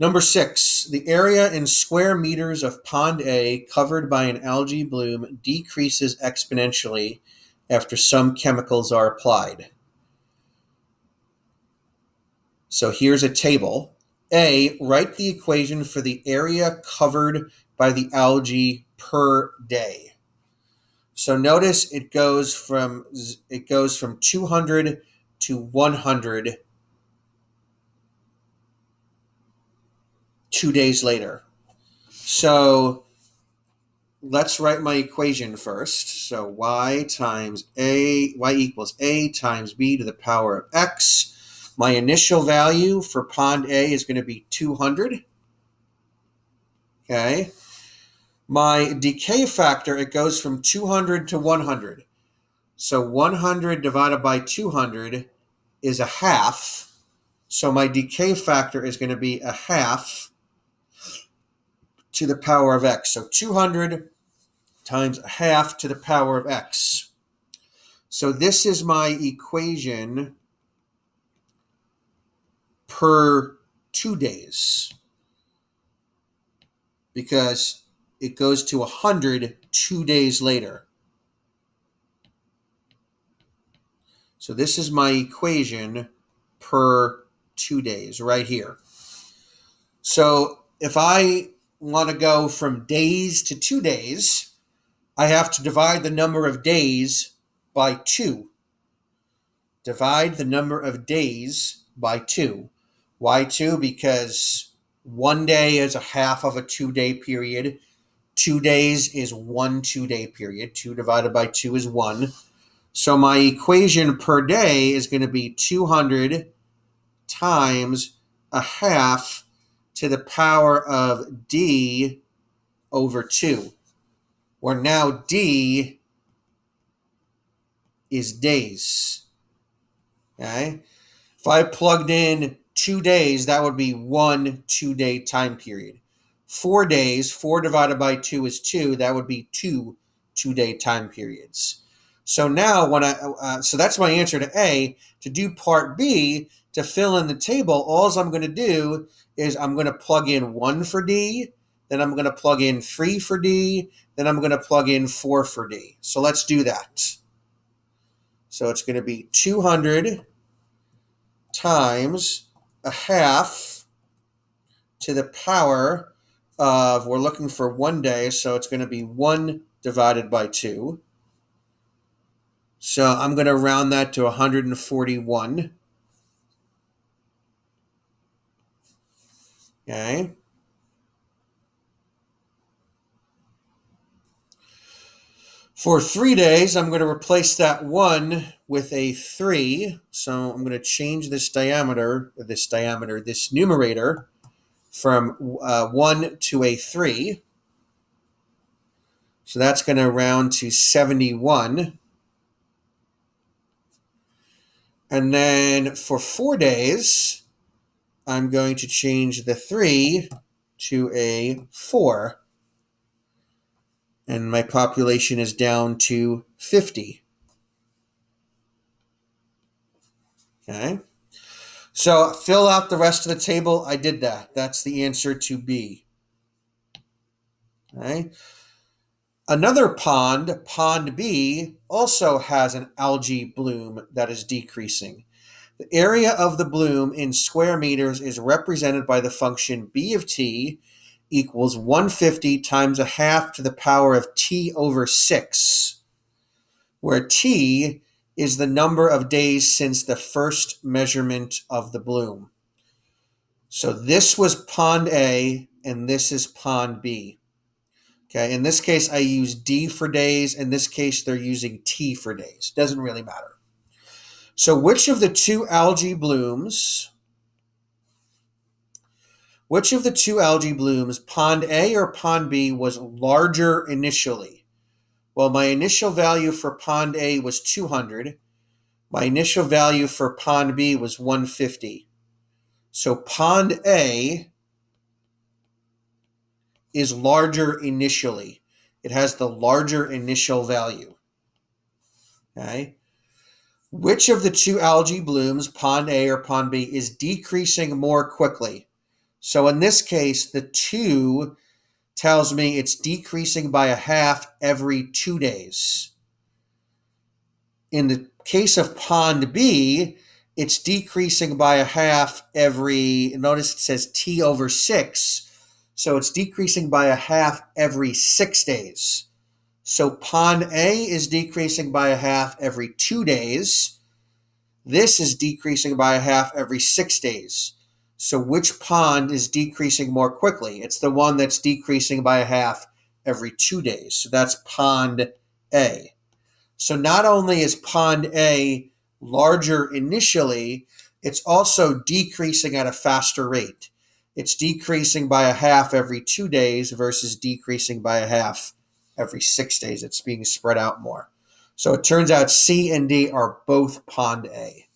Number 6, the area in square meters of pond A covered by an algae bloom decreases exponentially after some chemicals are applied. So here's a table. A, write the equation for the area covered by the algae per day. So notice it goes from 200 to 100 2 days later. So let's write my equation first. So y equals a times b to the power of x. My initial value for pond A is going to be 200. Okay. My decay factor, it goes from 200 to 100. So 100 divided by 200 is a half. So my decay factor is going to be a half to the power of x. So 200 times a half to the power of x. So this is my equation per 2 days, because it goes to 100 2 days later. So this is my equation per 2 days right here. So if I want to go from days to 2 days, I have to divide the number of days by 2. Divide the number of days by 2. Why 2? Because 1 day is a half of a 2-day period. 2 days is 1 2-day period. 2 divided by 2 is 1. So my equation per day is going to be 200 times a half to the power of d over 2, where now d is days. Okay? If I plugged in 2 days, that would be 1 2-day time period. 4 days, 4 divided by 2 is 2. That would be 2 2-day time periods. So now so that's my answer to A. To do part B, to fill in the table, all I'm going to do is I'm going to plug in 1 for D, then I'm going to plug in 3 for D, then I'm going to plug in 4 for D. So let's do that. So it's going to be 200 times a half to the power of, we're looking for 1 day, so it's going to be 1 divided by 2. So I'm going to round that to 141. Okay. For 3 days, I'm going to replace that 1 with a 3. So I'm going to change this numerator from 1 to a 3. So that's going to round to 71. And then for 4 days, I'm going to change the 3 to a 4. And my population is down to 50. Okay. So fill out the rest of the table. I did that. That's the answer to B. Okay. Another pond, pond B, also has an algae bloom that is decreasing. The area of the bloom in square meters is represented by the function b of t equals 150 times a half to the power of t over 6, where t is the number of days since the first measurement of the bloom. So this was pond A, and this is pond B. Okay, in this case, I use D for days. In this case, they're using T for days. Doesn't really matter. So which of the two algae blooms, pond A or pond B, was larger initially? Well, my initial value for pond A was 200. My initial value for pond B was 150. So pond A is larger initially. It has the larger initial value. Okay. Which of the two algae blooms, pond A or pond B, is decreasing more quickly? So in this case, the 2 tells me it's decreasing by a half every 2 days. In the case of pond B, it's decreasing by a half every, notice it says T over 6, so it's decreasing by a half every 6 days. So pond A is decreasing by a half every 2 days. This is decreasing by a half every 6 days. So which pond is decreasing more quickly? It's the one that's decreasing by a half every 2 days. So that's pond A. So not only is pond A larger initially, it's also decreasing at a faster rate. It's decreasing by a half every 2 days versus decreasing by a half every 6 days. It's being spread out more. So it turns out C and D are both pond A.